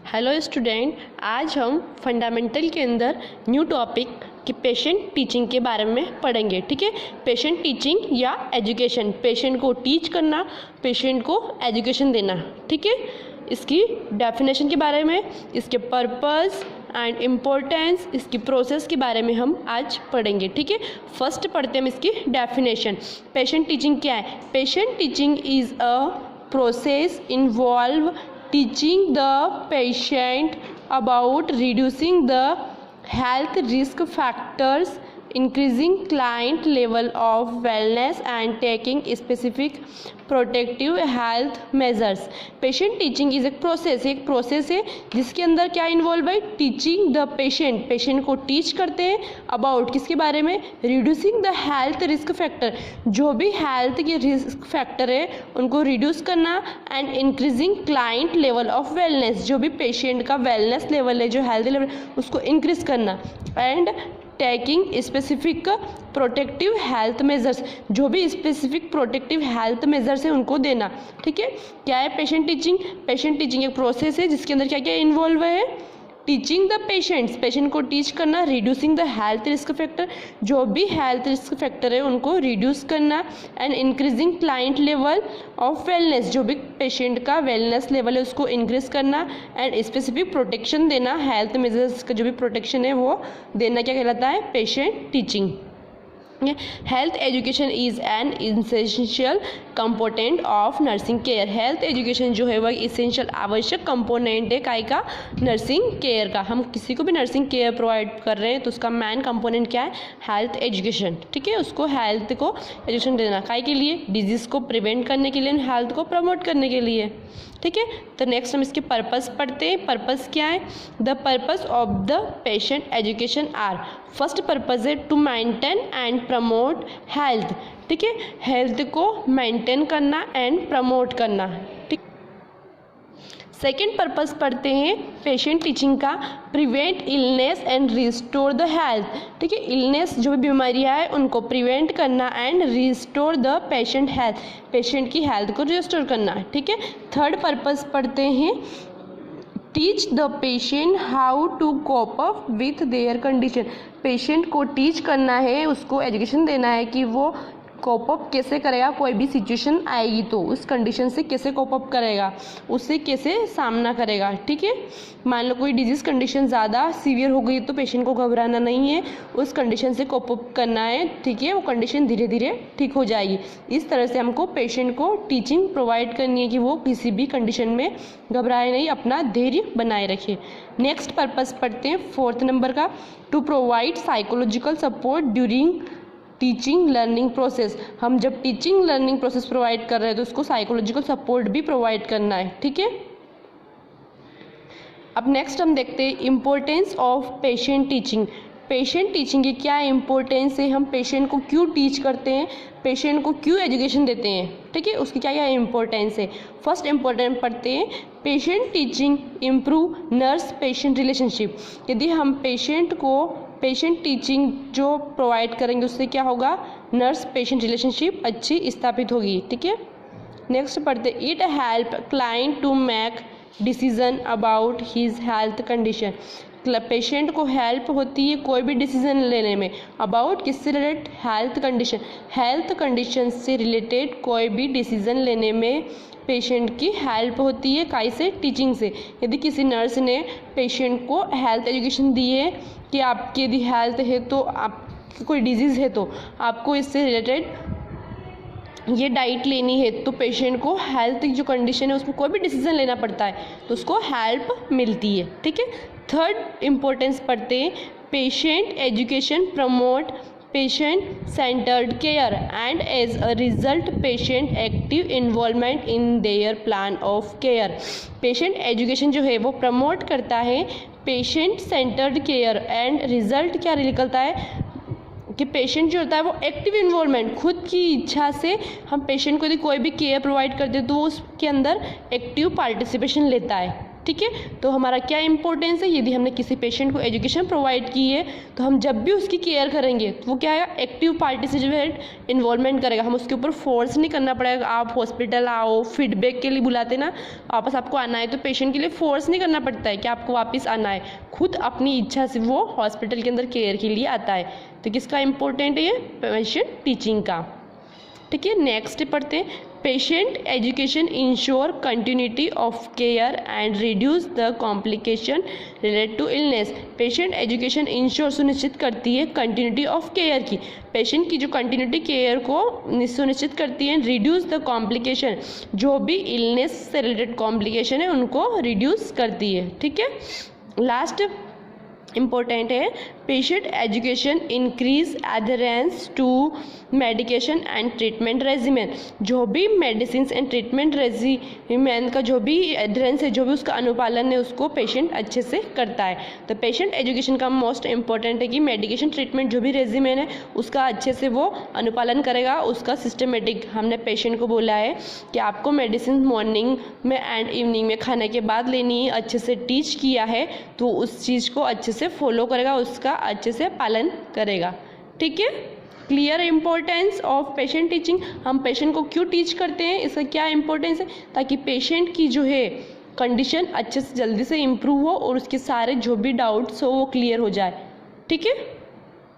Hello student, आज हम fundamental के अंदर न्यू टॉपिक कि पेशेंट टीचिंग के बारे में पढ़ेंगे। ठीक है, पेशेंट टीचिंग या एजुकेशन, पेशेंट को टीच करना, पेशेंट को एजुकेशन देना। ठीक है, इसकी डेफिनेशन के बारे में, इसके पर्पस एंड इम्पोर्टेंस, इसकी प्रोसेस के बारे में हम आज पढ़ेंगे। ठीक है, फर्स्ट पढ़ते हैं हम इसकी डेफिनेशन। पेशेंट टीचिंग क्या है? Patient teaching is a process involve teaching the patient about reducing the health risk factors, increasing client level of wellness and taking specific protective health measures. Patient teaching is एक process है जिसके अंदर क्या involve है? Teaching the patient, patient को teach करते हैं about किसके बारे में? Reducing the health risk factor, जो भी हेल्थ के रिस्क फैक्टर है उनको रिड्यूस करना, and increasing client level of wellness, जो भी पेशेंट का वेलनेस लेवल है, जो हेल्थ लेवल उसको इंक्रीज करना, and taking specific protective health measures, जो भी स्पेसिफिक प्रोटेक्टिव हेल्थ मेजर्स है उनको देना। ठीक है, क्या है पेशेंट टीचिंग? पेशेंट टीचिंग एक प्रोसेस है जिसके अंदर क्या क्या इन्वॉल्व है? टीचिंग द पेशेंट्स, पेशेंट को टीच करना, reducing the health risk factor, जो भी हेल्थ रिस्क फैक्टर है उनको रिड्यूस करना, and increasing client level of wellness, जो भी पेशेंट का वेलनेस लेवल है उसको इंक्रीज करना, एंड स्पेसिफिक प्रोटेक्शन देना, हेल्थ मेजर्स का जो भी प्रोटेक्शन है वो देना, क्या कहलाता है? Patient teaching. Health education is an essential component of nursing care. Health education जो है वह इसेंशियल आवश्यक कंपोनेंट है काय का? नर्सिंग केयर का। हम किसी को भी नर्सिंग केयर प्रोवाइड कर रहे हैं तो उसका मेन कंपोनेंट क्या है? Health education. ठीक है, उसको हेल्थ को एजुकेशन देना काय के लिए? डिजीज़ को प्रिवेंट करने के लिए, हेल्थ को प्रमोट करने के लिए। ठीक है, तो नेक्स्ट हम इसके पर्पस पढ़ते हैं। पर्पस क्या है? The purpose of the patient education are, first purpose है to maintain and promote health. ठीक है, हेल्थ को मेंटेन करना एंड प्रमोट करना। ठीक, सेकेंड पर्पस पढ़ते हैं पेशेंट टीचिंग का, prevent illness and restore the health. ठीक है, इलनेस जो भी बीमारियाँ है उनको प्रिवेंट करना and restore the patient health, patient की हेल्थ को रिस्टोर करना। ठीक है, थर्ड पर्पस पढ़ते हैं teach the patient how to cope up with their condition, patient को टीच करना है, उसको एजुकेशन देना है कि वो कोप अप कैसे करेगा, कोई भी सिचुएशन आएगी तो उस कंडीशन से कैसे कोप अप करेगा, उससे कैसे सामना करेगा। ठीक है, मान लो कोई डिजीज़ कंडीशन ज़्यादा सीवियर हो गई तो पेशेंट को घबराना नहीं है, उस कंडीशन से कोप अप करना है। ठीक है, वो कंडीशन धीरे धीरे ठीक हो जाएगी। इस तरह से हमको पेशेंट को टीचिंग प्रोवाइड करनी है कि वो किसी भी कंडीशन में घबराए नहीं, अपना धैर्य बनाए रखे। नेक्स्ट पर्पस पढ़ते हैं फोर्थ नंबर का, to provide psychological support during teaching learning process. हम जब टीचिंग लर्निंग प्रोसेस प्रोवाइड कर रहे हैं तो उसको साइकोलॉजिकल सपोर्ट भी प्रोवाइड करना है। ठीक है, अब नेक्स्ट हम देखते हैं importance of patient teaching. Patient teaching की क्या इम्पोर्टेंस है? हम पेशेंट को क्यों टीच करते हैं, पेशेंट को क्यों एजुकेशन देते हैं? ठीक है, उसकी क्या क्या इम्पोर्टेंस है? फर्स्ट इम्पोर्टेंट पढ़ते हैं patient teaching improve nurse patient relationship. यदि हम पेशेंट टीचिंग जो प्रोवाइड करेंगे उससे क्या होगा? नर्स पेशेंट रिलेशनशिप अच्छी स्थापित होगी। ठीक है, नेक्स्ट पढ़ते it help client to make decision about his health condition. Patient को हेल्प होती है कोई भी डिसीजन लेने में, अबाउट किससे related? Health condition, health condition से रिलेटेड कोई भी डिसीजन लेने में पेशेंट की हेल्प होती है, कैसे? टीचिंग से। यदि किसी नर्स ने पेशेंट को हेल्थ एजुकेशन दी है कि आपकी यदि हेल्थ है तो आपकी कोई डिजीज़ है तो आपको इससे रिलेटेड ये डाइट लेनी है, तो पेशेंट को हेल्थ जो कंडीशन है उसमें कोई भी डिसीजन लेना पड़ता है तो उसको हेल्प मिलती है। ठीक है, थर्ड इम्पोर्टेंस पढ़ते हैं patient education promote patient centred care and as a result patient active involvement in their plan of care. Patient education जो है वो प्रमोट करता है patient centred care, and result क्या निकलता है कि पेशेंट जो होता है वो एक्टिव इन्वॉल्वमेंट, खुद की इच्छा से हम पेशेंट को यदि कोई भी केयर प्रोवाइड करते हैं तो उसके अंदर एक्टिव पार्टिसिपेशन लेता है। ठीक है। तो हमारा क्या इंपॉर्टेंस है, यदि हमने किसी पेशेंट को एजुकेशन प्रोवाइड की है तो हम जब भी उसकी केयर करेंगे तो वो क्या है, एक्टिव पार्टिसिपेट इन्वॉल्वमेंट करेगा। हम उसके ऊपर फोर्स नहीं करना पड़ेगा, आप हॉस्पिटल आओ, फीडबैक के लिए बुलाते ना, वापस आपको आना है, तो पेशेंट के लिए फोर्स नहीं करना पड़ता है कि आपको वापस आना है, खुद अपनी इच्छा से वो हॉस्पिटल के अंदर केयर के लिए आता है। तो किसका इंपॉर्टेंट है ये, पेशेंट टीचिंग का। ठीक है, नेक्स्ट पढ़ते हैं, patient education ensure continuity of care and reduce the complication related to illness. Patient education ensure सुनिश्चित करती है कंटिन्यूटी ऑफ केयर की, पेशेंट की जो कंटिन्यूटी केयर को सुनिश्चित करती है, रिड्यूस द कॉम्प्लिकेशन, जो भी इलनेस से रिलेटेड कॉम्प्लिकेशन है उनको रिड्यूस करती है। ठीक है, लास्ट इम्पोर्टेंट है, patient education increase adherence to medication and treatment regimen. जो भी मेडिसिन एंड ट्रीटमेंट रेजिमेन का जो भी एडहेरेंस है, जो भी उसका अनुपालन है, उसको पेशेंट अच्छे से करता है। तो पेशेंट एजुकेशन का मोस्ट इंपॉर्टेंट है कि मेडिकेशन ट्रीटमेंट जो भी रेजिमेन है उसका अच्छे से वो अनुपालन करेगा, उसका सिस्टमेटिक। हमने पेशेंट को बोला है कि आपको मेडिसिन मॉर्निंग में एंड इवनिंग में खाने के बाद लेनी है, अच्छे से टीच किया है तो उस चीज़ को अच्छे से फॉलो करेगा, उसका अच्छे से पालन करेगा। ठीक है, clear importance of patient teaching. हम पेशेंट को क्यों टीच करते हैं, इसका क्या इंपॉर्टेंस है, ताकि पेशेंट की जो है कंडीशन अच्छे से जल्दी से इम्प्रूव हो और उसके सारे जो भी डाउट्स हो वो क्लियर हो जाए। ठीक है,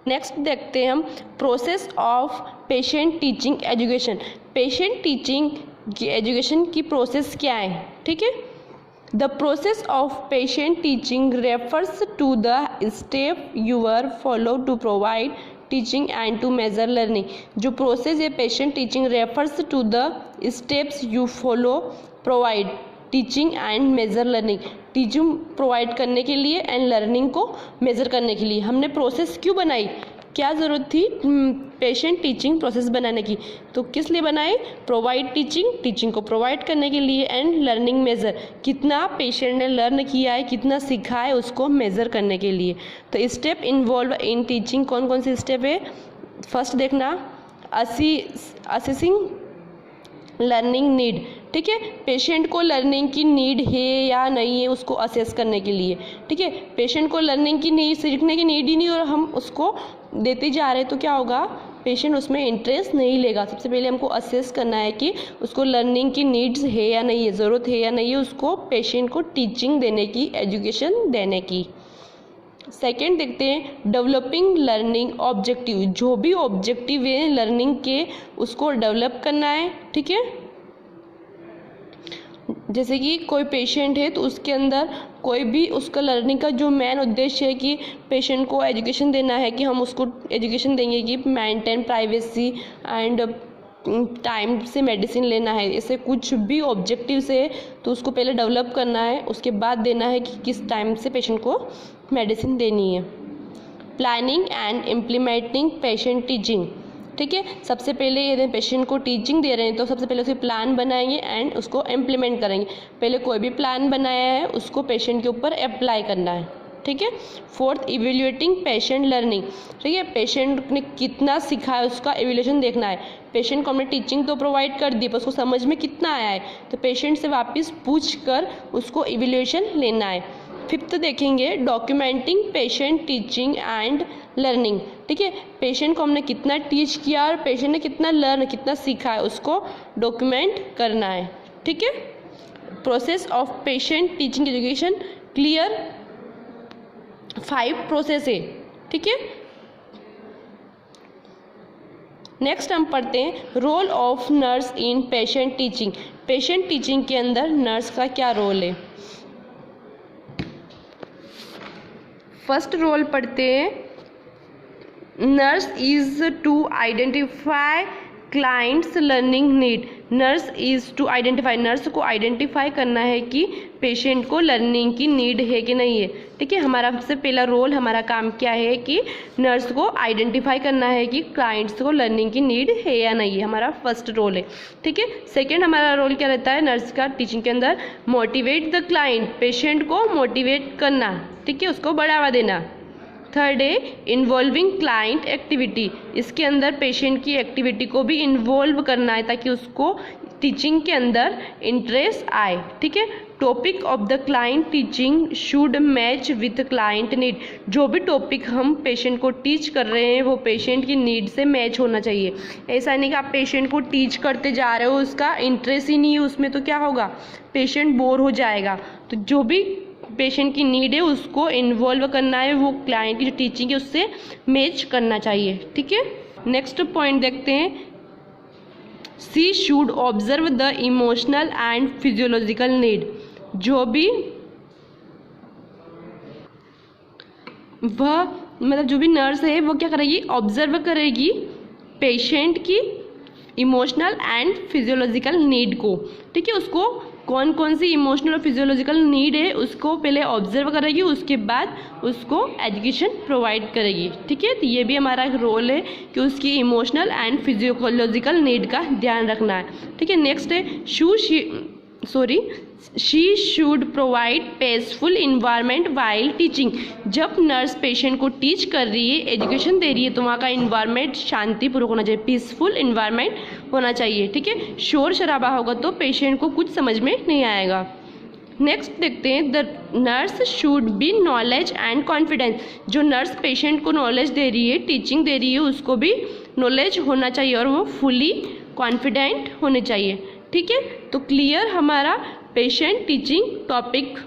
नेक्स्ट देखते हैं हम process of patient teaching education. Patient teaching education की प्रोसेस क्या है। ठीक है, The process of patient teaching refers to the step you are follow to provide teaching and to measure learning. जो प्रोसेस है patient teaching refers to the steps you follow provide teaching and measure learning. Teaching provide करने के लिए and learning को measure करने के लिए हमने प्रोसेस क्यों बनाई, क्या ज़रूरत थी पेशेंट टीचिंग प्रोसेस बनाने की, तो किस लिए बनाए, प्रोवाइड टीचिंग को प्रोवाइड करने के लिए, एंड लर्निंग मेज़र, कितना पेशेंट ने लर्न किया है, कितना सीखा है, उसको मेज़र करने के लिए। तो स्टेप इन्वॉल्व इन टीचिंग कौन कौन से स्टेप है, फर्स्ट देखना असेसिंग लर्निंग नीड। ठीक है, पेशेंट को लर्निंग की नीड है या नहीं है उसको असेस करने के लिए। ठीक है, पेशेंट को लर्निंग की नीड, सीखने की नीड ही नहीं और हम उसको देते जा रहे हैं तो क्या होगा, पेशेंट उसमें इंटरेस्ट नहीं लेगा। सबसे पहले हमको असेस करना है कि उसको लर्निंग की नीड्स है या नहीं है, ज़रूरत है या नहीं है उसको पेशेंट को टीचिंग देने की, एजुकेशन देने की। सेकेंड देखते हैं डेवलपिंग लर्निंग ऑब्जेक्टिव। जो भी ऑब्जेक्टिव है लर्निंग के उसको डेवलप करना है। ठीक है, जैसे कि कोई पेशेंट है तो उसके अंदर कोई भी उसका लर्निंग का जो मेन उद्देश्य है कि पेशेंट को एजुकेशन देना है, कि हम उसको एजुकेशन देंगे कि मेंटेन प्राइवेसी एंड टाइम से मेडिसिन लेना है, ऐसे कुछ भी ऑब्जेक्टिव से तो उसको पहले डेवलप करना है, उसके बाद देना है कि किस टाइम से पेशेंट को मेडिसिन देनी है। Planning and implementing patient teaching. ठीक है, सबसे पहले यदि पेशेंट को टीचिंग दे रहे हैं तो सबसे पहले उसके प्लान बनाएंगे एंड उसको इम्प्लीमेंट करेंगे। पहले कोई भी प्लान बनाया है उसको पेशेंट के ऊपर अप्लाई करना है। ठीक है, फोर्थ इवेल्युएटिंग पेशेंट लर्निंग। ठीक है, पेशेंट ने कितना सीखा है उसका इवेल्युएशन देखना है। पेशेंट को हमने टीचिंग तो प्रोवाइड कर दी पर उसको समझ में कितना आया है तो पेशेंट से वापस पूछ कर उसको इवेल्युएशन लेना है। फिफ्थ देखेंगे documenting patient teaching and learning. ठीक है, पेशेंट को हमने कितना टीच किया और पेशेंट ने कितना लर्न, कितना सीखा है उसको डॉक्यूमेंट करना है। ठीक है, process of patient teaching education clear, 5 process है। ठीक है, नेक्स्ट हम पढ़ते हैं role of nurse in patient teaching. Patient teaching के अंदर नर्स का क्या रोल है। फर्स्ट रोल पढ़ते हैं, nurse is to identify client's learning need. Nurse is to identify, nurse को आइडेंटिफाई करना है कि पेशेंट को लर्निंग की नीड है कि नहीं है। ठीक है, हमारा सबसे पहला रोल, हमारा काम क्या है कि नर्स को आइडेंटिफाई करना है कि क्लाइंट्स को लर्निंग की नीड है या नहीं है, हमारा फर्स्ट रोल है। ठीक है, सेकेंड हमारा रोल क्या रहता है नर्स का टीचिंग के अंदर, मोटिवेट द क्लाइंट, पेशेंट को मोटिवेट करना। ठीक है, उसको बढ़ावा देना। थर्ड है इन्वॉल्विंग क्लाइंट एक्टिविटी, इसके अंदर पेशेंट की एक्टिविटी को भी इन्वॉल्व करना है ताकि उसको टीचिंग के अंदर इंटरेस्ट आए। ठीक है, topic of the client teaching should match with client need. जो भी टॉपिक हम पेशेंट को टीच कर रहे हैं वो पेशेंट की नीड से मैच होना चाहिए। ऐसा नहीं कि आप पेशेंट को टीच करते जा रहे हो, उसका इंटरेस्ट ही नहीं है उसमें, तो क्या होगा, पेशेंट बोर हो जाएगा। तो जो भी पेशेंट की नीड है उसको इन्वॉल्व करना है, वो क्लाइंट की जो टीचिंग है उससे मैच करना चाहिए। ठीक है, नेक्स्ट पॉइंट देखते हैं। She should observe the emotional and physiological need. जो भी वह मतलब जो भी नर्स है वो क्या करेगी, ऑब्जर्व करेगी पेशेंट की इमोशनल एंड फिजियोलॉजिकल नीड को। ठीक है, उसको कौन कौन सी इमोशनल और फिजियोलॉजिकल नीड है उसको पहले ऑब्जर्व करेगी, उसके बाद उसको एजुकेशन प्रोवाइड करेगी। ठीक है, तो ये भी हमारा एक रोल है कि उसकी इमोशनल एंड फिजियोलॉजिकल नीड का ध्यान रखना है। ठीक है, नेक्स्ट है she should provide peaceful environment while teaching. जब नर्स पेशेंट को टीच कर रही है, एजुकेशन दे रही है, तो वहाँ का इन्वायरमेंट शांतिपूर्वक होना चाहिए, पीसफुल इन्वायरमेंट होना चाहिए। ठीक है, शोर शराबा होगा तो पेशेंट को कुछ समझ में नहीं आएगा। नेक्स्ट देखते हैं, the nurse should be knowledge and confidence. जो नर्स पेशेंट को नॉलेज दे रही है, टीचिंग दे रही है, उसको भी नॉलेज होना चाहिए और वो फुली कॉन्फिडेंट होने चाहिए। ठीक है, तो क्लियर हमारा पेशेंट टीचिंग टॉपिक।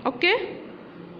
ओके।